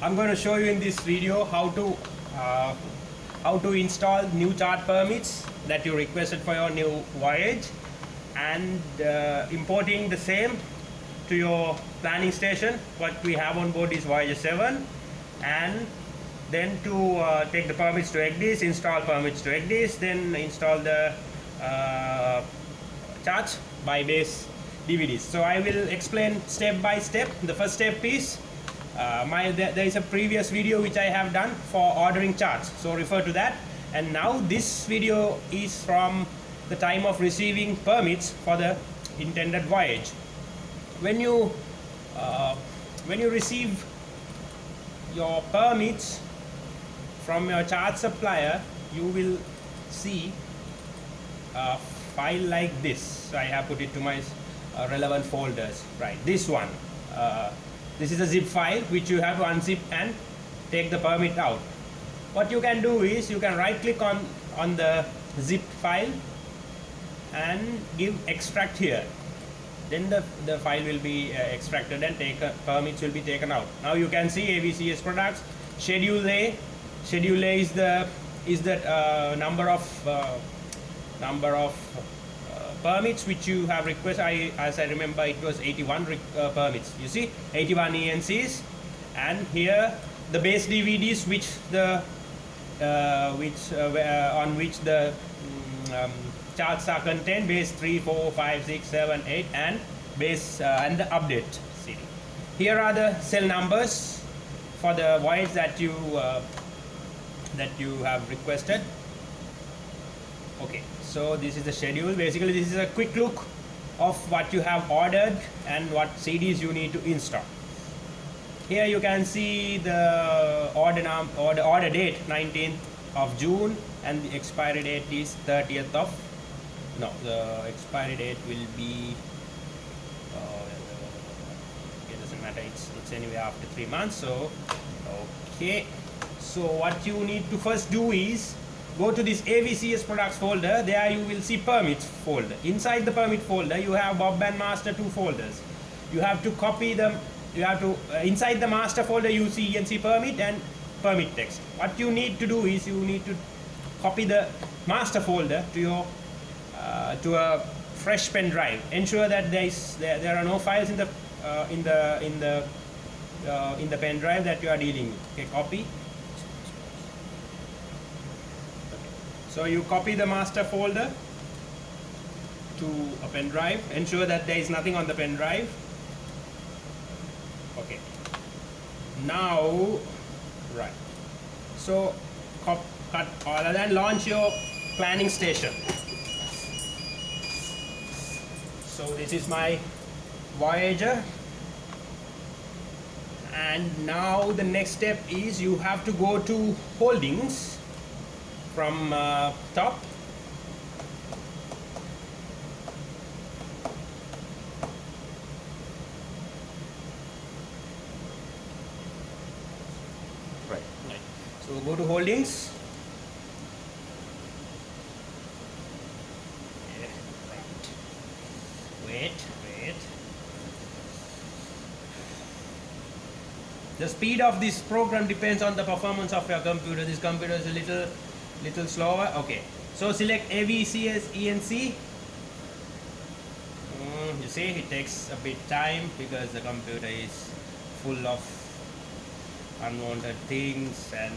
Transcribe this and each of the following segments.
I'm going to show you in this video how to install new chart permits that you requested for your new voyage, and importing the same to your planning station. What we have on board is Voyager 7, and then to take the permits to Ecdis, install permits to Ecdis, then install the charts by base DVDs. So I will explain step by step. The first step is there is a previous video which I have done for ordering charts, so refer to that. And now this video is from the time of receiving permits for the intended voyage. When you receive your permits from your chart supplier, you will see a file like this. So I have put it to my relevant folders. Right, this one. This is a zip file which you have to unzip and take the permit out. What you can do is you can right click on the zip file and give extract here. Then the file will be extracted and permits will be taken out. Now you can see AVCS products. Schedule A. Schedule A is the number of permits which you have requested. As I remember, it was 81 permits. You see, 81 ENCs, and here the base DVDs on which the charts are contained: base 3, 4, 5, 6, 7, 8, and base and the update CD. Here are the cell numbers for the voyage that you have requested. Okay, so this is the schedule. Basically, this is a quick look of what you have ordered and what CDs you need to install. Here you can see the order date 19th of June, and the expiry date is 30th of. No, the expiry date will be. It doesn't matter. It's anyway after 3 months. So, okay. So what you need to first do is go to this AVCS products folder. There you will see permits folder. Inside the permit folder you have Bob and Master 2 folders. You have to copy them. You have to inside the master folder you see ENC permit and permit text. What you need to do is you need to copy the master folder to your to a fresh pen drive. Ensure that there are no files in the pen drive that you are dealing with. Okay, copy. So you copy the master folder to a pen drive. Ensure that there is nothing on the pen drive. Okay. Now, right. So cut and then launch your planning station. So this is my Voyager. And now the next step is you have to go to holdings. From top, right. So go to holdings. Yeah, right. Wait. The speed of this program depends on the performance of your computer. This computer is a little slower. Okay, so select AVCS ENC. You see, it takes a bit time because the computer is full of unwanted things and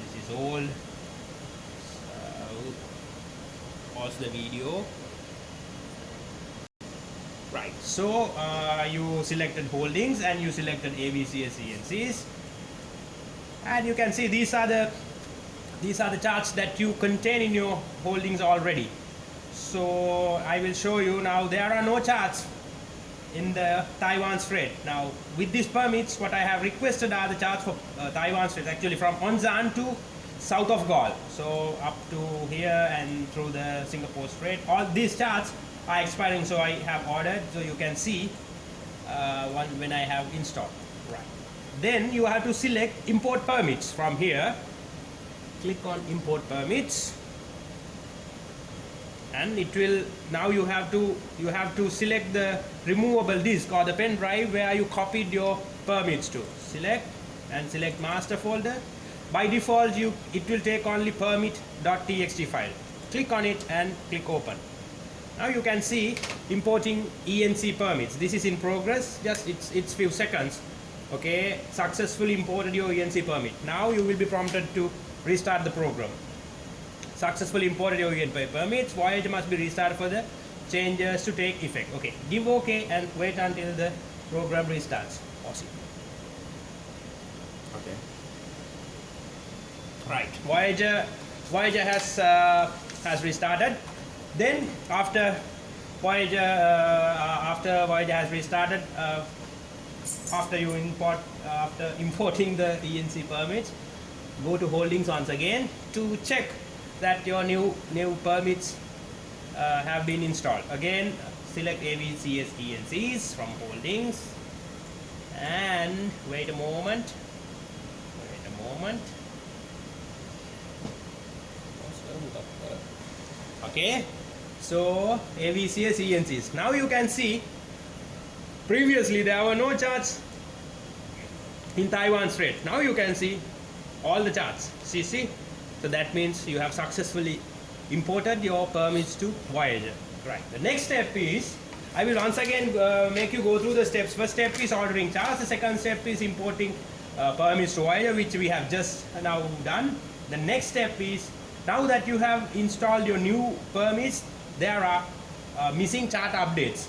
this is old. So pause the video. Right, so you selected holdings and you selected AVCS ENCs, and you can see these are the charts that you contain in your holdings already. So I will show you now. There are no charts in the Taiwan Strait. Now with these permits, what I have requested are the charts for Taiwan Strait, actually from Onzan to south of Galle. So up to here and through the Singapore Strait. All these charts are expiring, so I have ordered. So you can see when I have installed. Right. Then you have to select import permits from here. Click on import permits, and it will now you have to select the removable disk or the pen drive where you copied your permits to. Select and select master folder. By default, it will take only permit.txt file. Click on it and click open. Now you can see importing ENC permits. This is in progress, just it's few seconds. Okay, successfully imported your ENC permit. Now you will be prompted to restart the program. Successfully imported your ENC permits. Voyager must be restarted for the changes to take effect. Okay, give OK and wait until the program restarts. Awesome. Okay. Right, Voyager has restarted. Then after Voyager has restarted, after importing the ENC permits, go to holdings once again to check that your new permits have been installed. Again, select AVCS ENCs from holdings and wait a moment. Okay, so AVCS ENCs. Now you can see previously there were no charts in Taiwan Strait. Now you can see all the charts. See? So that means you have successfully imported your permits to Voyager. Right. The next step is, I will once again make you go through the steps. First step is ordering charts. The second step is importing permits to Voyager, which we have just now done. The next step is, now that you have installed your new permits, there are missing chart updates.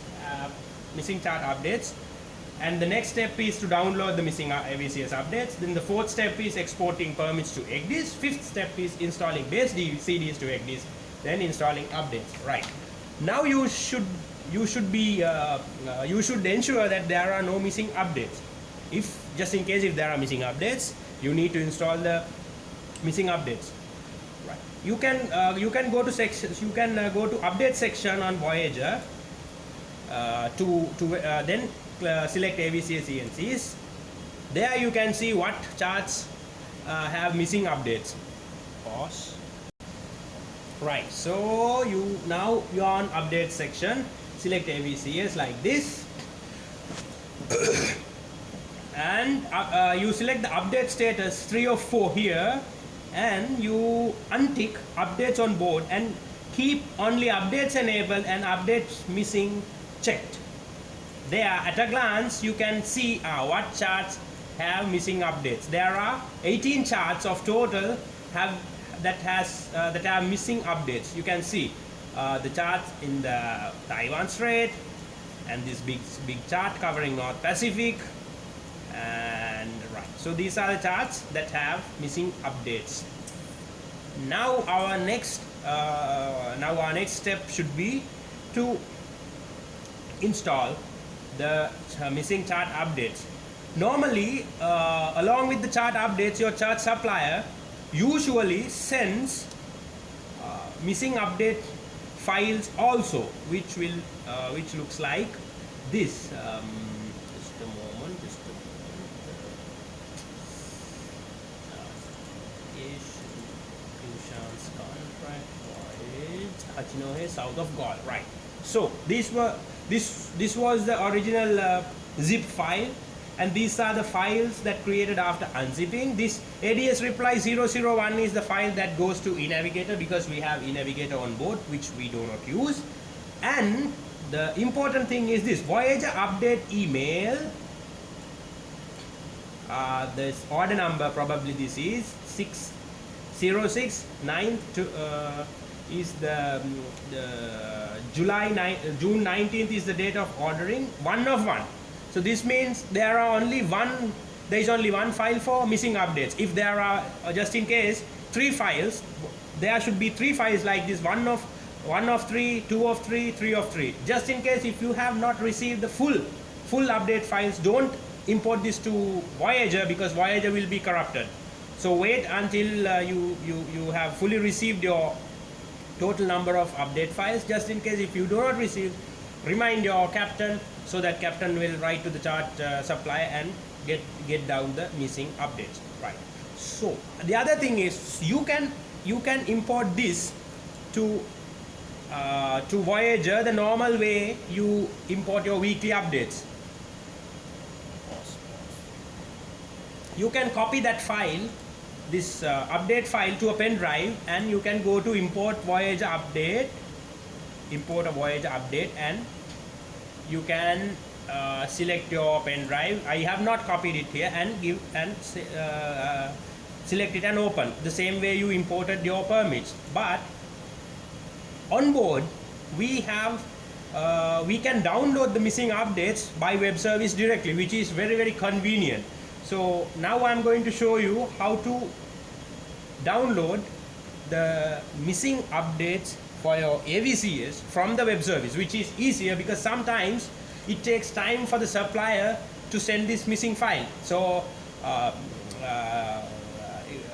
And the next step is to download the missing AVCS updates. Then the fourth step is exporting permits to Ecdis. Fifth step is installing base CDs to Ecdis. Then installing updates. Right. Now you should ensure that there are no missing updates. Just in case if there are missing updates, you need to install the missing updates. Right. You can go to sections. You can go to update section on Voyager. Then select AVCS ENCs. There you can see what charts have missing updates. Pause. Right. So you're on update section. Select AVCS like this, and you select the update status 3 of 4 here, and you untick updates on board and keep only updates enabled and updates missing checked. There, at a glance, you can see what charts have missing updates. There are 18 charts of total that have missing updates. You can see the charts in the Taiwan Strait, and this big chart covering North Pacific, and right. So these are the charts that have missing updates. Now our next step should be to install the missing chart updates. Normally, along with the chart updates, your chart supplier usually sends missing update files also, which looks like this. Just a moment. Contract Hachinohe, south of Galle. Right. So this was the original zip file, and these are the files that created after unzipping. This ADS reply 001 is the file that goes to eNavigator, because we have eNavigator on board, which we do not use. And the important thing is this Voyager update email. This order number, probably this is 606 is the June 19th is the date of ordering, 1 of 1. So this means there is only one file for missing updates. If there are, just in case, 3 files, there should be 3 files like this: 1 of 3, 2 of 3, 3 of 3. Just in case if you have not received the full update files, don't import this to Voyager, because Voyager will be corrupted. So wait until you have fully received your total number of update files. Just in case if you do not receive, remind your captain, so that captain will write to the chart supplier and get down the missing updates. Right. So the other thing is, you can import this to Voyager the normal way you import your weekly updates. you can copy that file, this update file, to a pen drive, and you can go to import Voyager update, import a Voyager update, and you can select your pen drive. I have not copied it here, and select it and open the same way you imported your permits. But on board we have we can download the missing updates by web service directly, which is very convenient. So now I'm going to show you how to download the missing updates for your AVCS from the web service, which is easier because sometimes it takes time for the supplier to send this missing file. So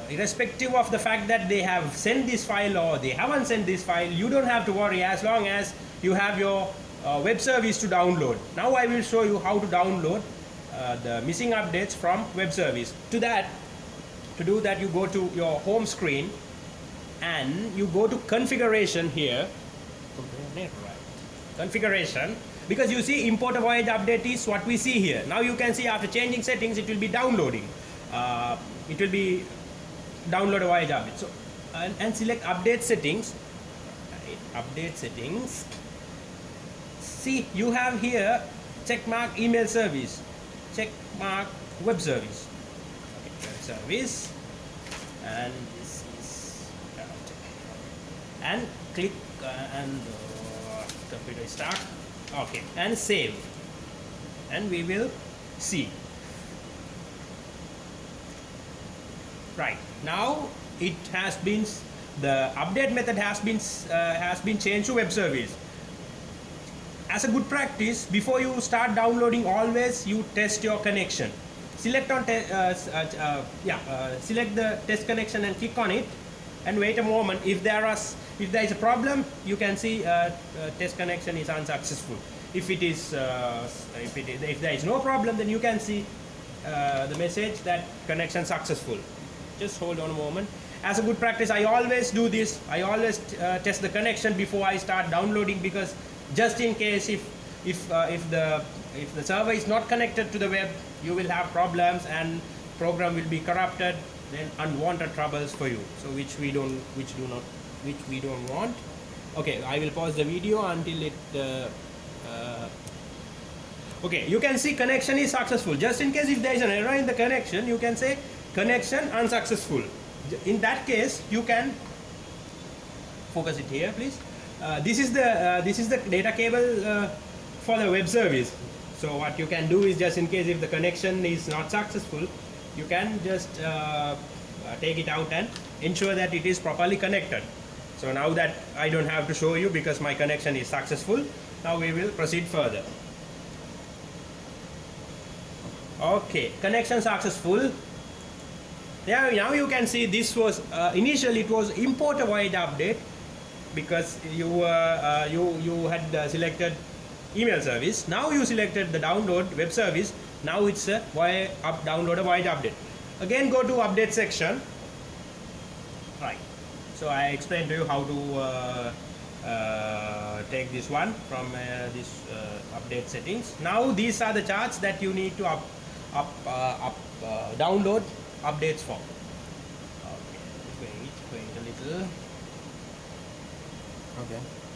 irrespective of the fact that they have sent this file or they haven't sent this file, you don't have to worry as long as you have your web service to download. Now I will show you how to download the missing updates from web service. To do that, you go to your home screen and you go to configuration here. Configuration, because you see import a Voyager update is what we see here. Now you can see after changing settings it will be downloading. It will be download a Voyager update. So and select update settings. Update settings. See, you have here checkmark email service, checkmark web service. Okay, web service, and this is and click and computer start. Okay, and save, and we will see. Right now it has been, the update method has been changed to web service. As a good practice, before you start downloading, always you test your connection. Select on select the test connection and click on it, and wait a moment. If there is a problem, you can see test connection is unsuccessful. If there is no problem, then you can see the message that connection successful. Just hold on a moment. As a good practice, I always do this. I always test the connection before I start downloading, because just in case if the server is not connected to the web, you will have problems and program will be corrupted, then unwanted troubles for you. So which we don't want. Okay, I will pause the video until it okay, you can see connection is successful. Just in case if there is an error in the connection, you can say connection unsuccessful. In that case, you can focus it here, please. This is the data cable for the web service. So what you can do is, just in case if the connection is not successful, you can just take it out and ensure that it is properly connected. So now that I don't have to show you because my connection is successful, now we will proceed further. Okay, connection successful. Yeah, now you can see this was initially it was import a Voyager update, because you had selected email service. Now you selected the download web service. Now it's a download a Voyager update. Again, go to update section. Right. So I explained to you how to take this one from this update settings. Now these are the charts that you need to download updates for. Okay, wait a little.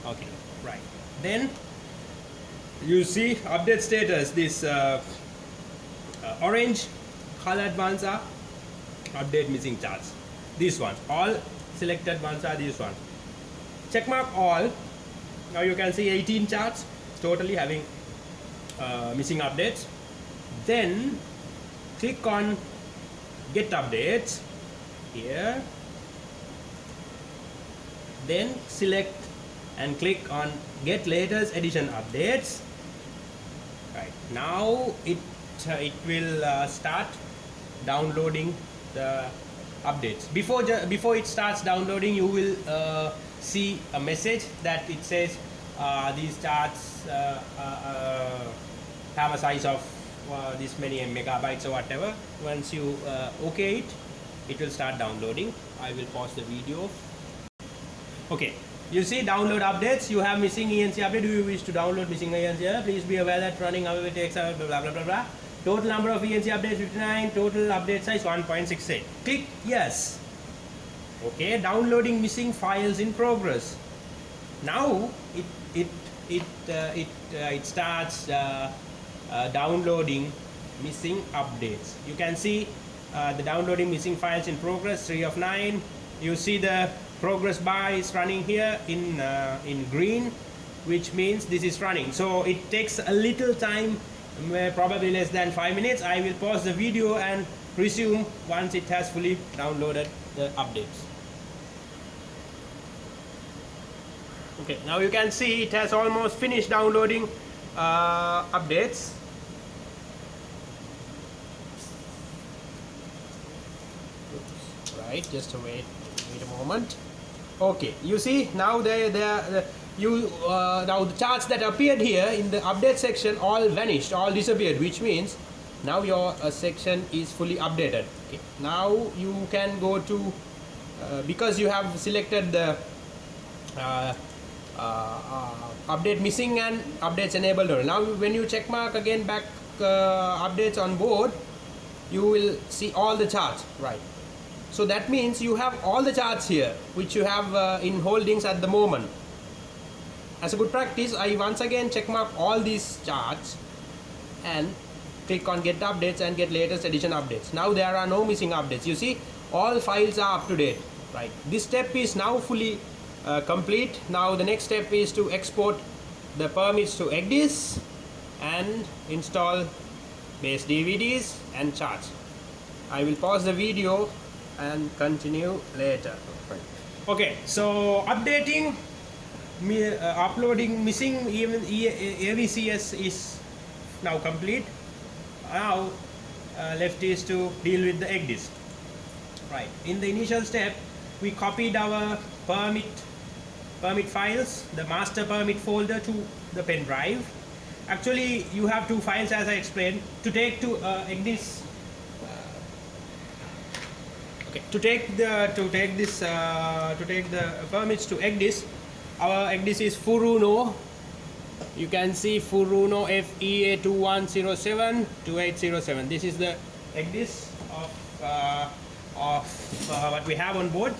Okay, right. Then you see update status. This orange colored ones are update missing charts. These ones, all selected ones are these ones. Checkmark all. Now you can see 18 charts totally having missing updates. Then click on get updates here. Then select and click on get latest edition updates. Right now it will start downloading the updates. Before it starts downloading, you will see a message that it says these charts have a size of this many megabytes or whatever. Once you OK it will start downloading. I will pause the video. Okay, you see download updates. You have missing ENC update. Do you wish to download missing ENC? Please be aware that running away takes blah blah blah blah. Total number of ENC updates 59, total update size 1.68. Click yes. Okay, downloading missing files in progress. Now it starts downloading missing updates. You can see the downloading missing files in progress, 3 of 9. You see the progress bar is running here in green, which means this is running. So it takes a little time, probably less than 5 minutes. I will pause the video and resume once it has fully downloaded the updates. Okay, now you can see it has almost finished downloading updates. Right, just wait a moment. Okay, you see now now the charts that appeared here in the update section all vanished, all disappeared, which means now your section is fully updated. Okay, now you can go to because you have selected the update missing and updates enabled. Now when you check mark again back updates on board, you will see all the charts, right? So that means you have all the charts here which you have in holdings at the moment. As a good practice, I once again check mark all these charts and click on get updates and get latest edition updates. Now there are no missing updates. You see all files are up to date, right? This step is now fully complete. Now the next step is to export the permits to Ecdis and install base DVDs and charts. I will pause the video and continue later. Okay, so updating, uploading missing AVCS is now complete. Now left is to deal with the Ecdis. Right, in the initial step we copied our permit files, the master permit folder, to the pen drive. Actually you have two files, as I explained. To take to Ecdis, to take the permits to Ecdis, our Ecdis is Furuno. You can see Furuno FEA2107 2807. This is the Ecdis of what we have on board.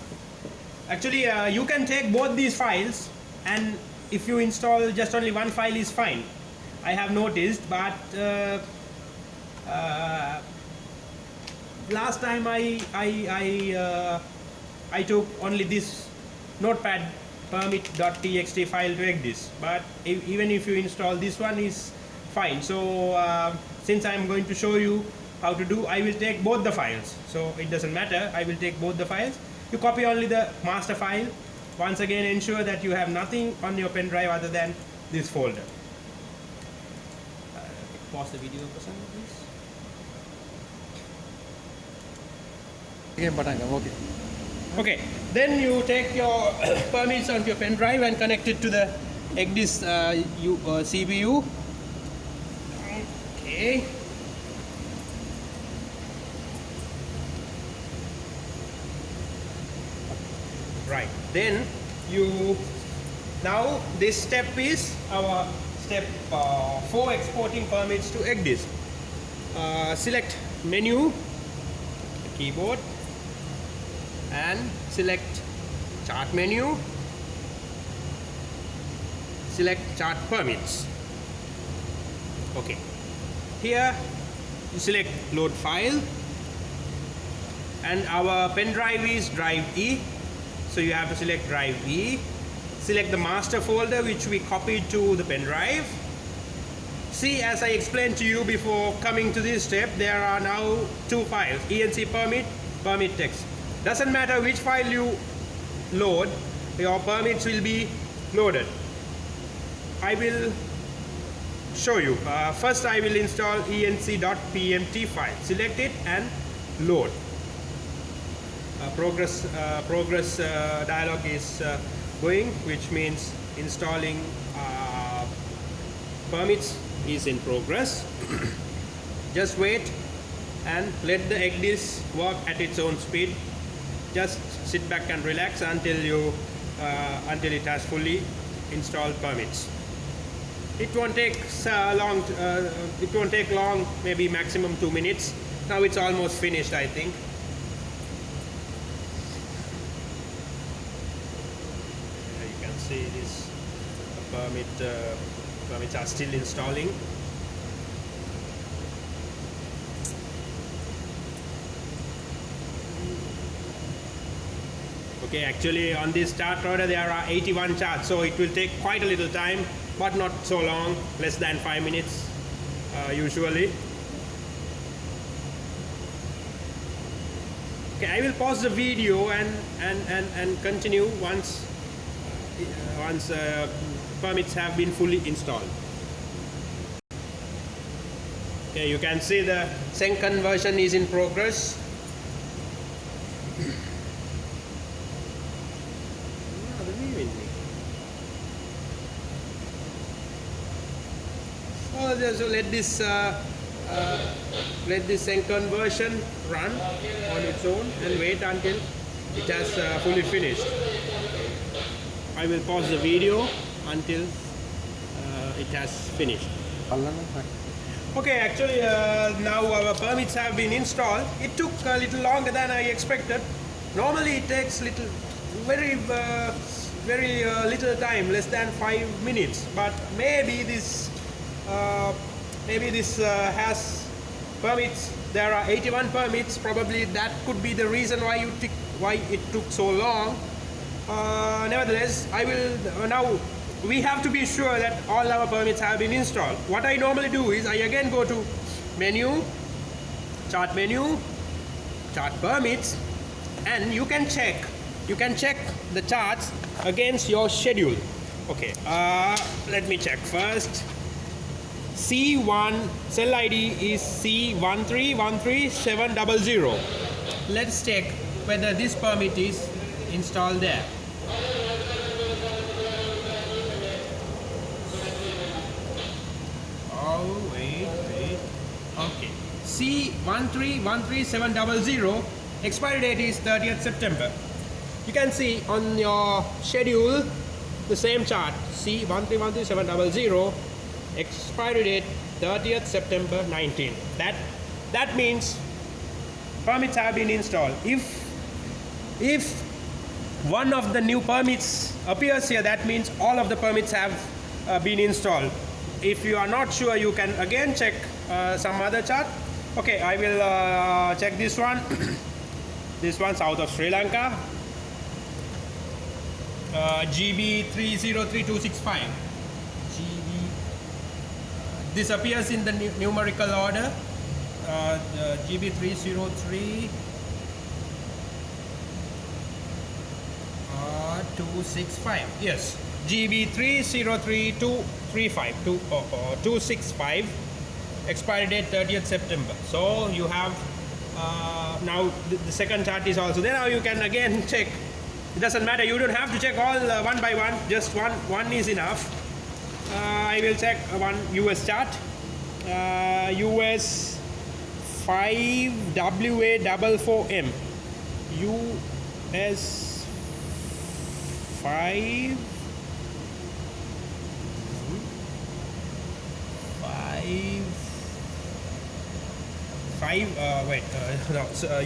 Actually you can take both these files, and if you install just only one file is fine, I have noticed. But last time I took only this notepad permit.txt file to Ecdis, but even if you install this one is fine. So since I am going to show you how to do, I will take both the files, so it doesn't matter. I will take both the files. You copy only the master file. Once again, ensure that you have nothing on your pen drive other than this folder. Pause the video for some, please. Okay, then you take your permits onto your pen drive and connect it to the Ecdis CPU. Okay. Right, then now this step is our step 4, exporting permits to Ecdis. Select menu, keyboard, and select chart menu, select chart permits. Okay, here you select load file, and our pen drive is drive E, so you have to select drive E. Select the master folder which we copied to the pen drive. See, as I explained to you before coming to this step, there are now two files, ENC permit, permit text. Doesn't matter which file you load, your permits will be loaded. I will show you. First I will install enc.pmt file. Select it and load. Progress dialog is going, which means installing permits is in progress. Just wait and let the Ecdis work at its own speed. Just sit back and relax until it has fully installed permits. it won't take long. It won't take long, maybe maximum 2 minutes. Now it's almost finished, I think. You can see this permits are still installing. Okay, actually on this start order there are 81 charts, so it will take quite a little time, but not so long, less than 5 minutes usually. Okay, I will pause the video and continue once permits have been fully installed. Okay, you can see the Senk conversion is in progress. So let this Senk conversion run on its own and wait until it has fully finished. I will pause the video until it has finished. Okay, actually now our permits have been installed. It took a little longer than I expected. Normally it takes very little time, less than 5 minutes. But maybe this has permits. There are 81 permits. Probably that could be the reason why it took so long. Nevertheless, I will now. We have to be sure that all our permits have been installed. What I normally do is I again go to menu, chart permits, and you can check the charts against your schedule. Okay, let me check first. C1 cell ID is C1313700. Let's check whether this permit is installed there. Oh, wait. Okay. C1313700. Expiry date is 30th September. You can see on your schedule the same chart, C1313700. Expiry date 30th September 19. That means permits have been installed. If one of the new permits appears here, that means all of the permits have been installed. If you are not sure, you can again check some other chart. Okay, I will check this one. This one, south of Sri Lanka, GB 303265. This appears in the numerical order. GB 303 265. Yes, GB 3032235 expiry date 30th September. So you have now the second chart is also there. Now you can again check. It doesn't matter. You don't have to check all one by one. Just one is enough. I will check one US chart. US 5WA44M. US 5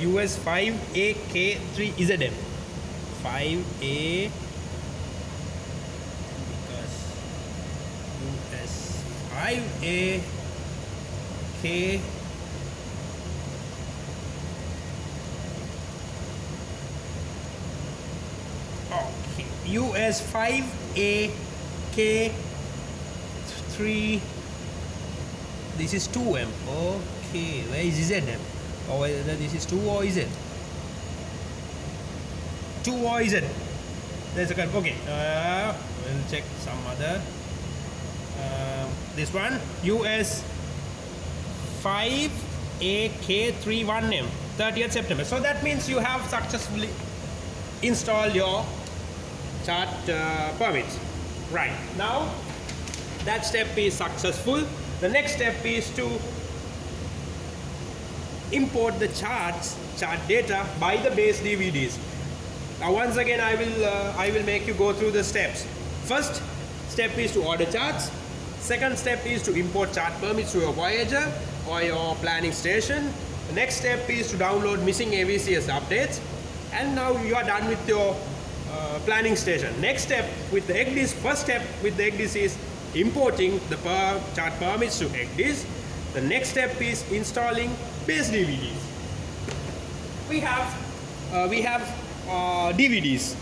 US 5AK3ZM. 5A because US 5AK okay, US 5AK3. This is 2M. Okay, where is ZM? Or whether this is 2 or Z? 2 or Z? There's a okay. We'll check some other. This one, US 5AK31M, 30th September. So that means you have successfully installed your chart permits. Right, now that step is successful. The next step is to import the chart data by the base DVDs. Now once again I will make you go through the steps. First step is to order charts. Second step is to import chart permits to your Voyager or your planning station. The next step is to download missing AVCS updates. And now you are done with your planning station. Next step with the Ecdis, first step with the Ecdis is importing the chart permits to Ecdis. The next step is installing base DVDs. We have DVDs.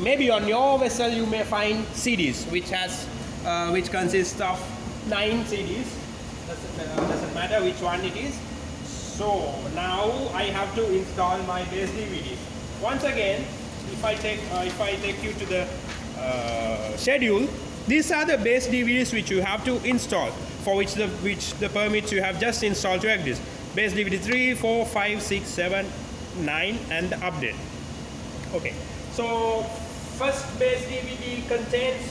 Maybe on your vessel you may find CDs, which consists of 9 CDs. Doesn't matter which one it is. So now I have to install my base DVDs. Once again, if I take you to the schedule, these are the base DVDs which you have to install, for which the permits you have just installed to Ecdis. Base DVD 3, 4, 5, 6, 7, 9 and the update. Okay, so first base DVD contains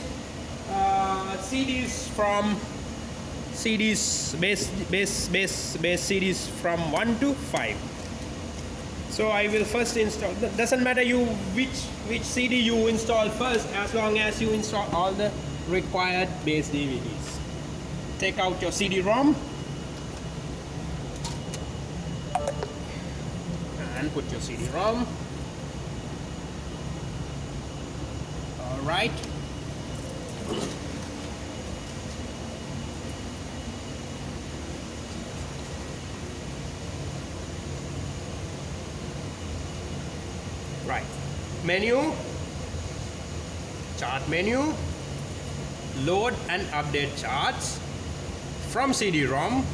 base CDs from 1 to 5. So I will first install. Doesn't matter which CD you install first, as long as you install all the required base DVDs. Take out your CD-ROM and put your CD-ROM. All right. Right. Menu, chart menu, load and update charts from CD-ROM.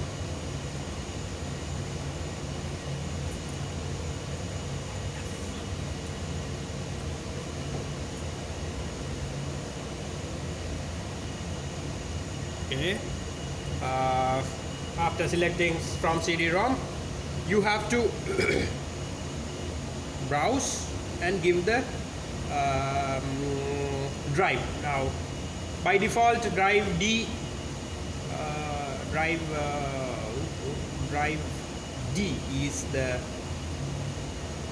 Okay. After selecting from CD-ROM, you have to browse and give the drive. Now, by default, drive D is the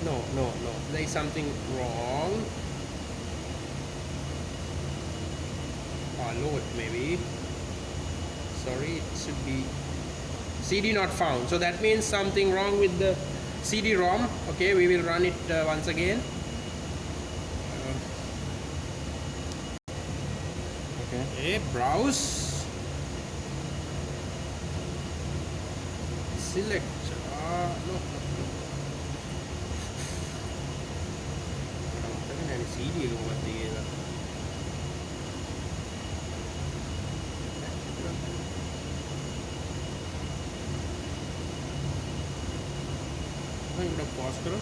no. There is something wrong. Load maybe. Sorry, it should be CD not found. So that means something wrong with the CD-ROM. Okay, we will run it once again. Okay, browse, select. No. CD over there. Pause करो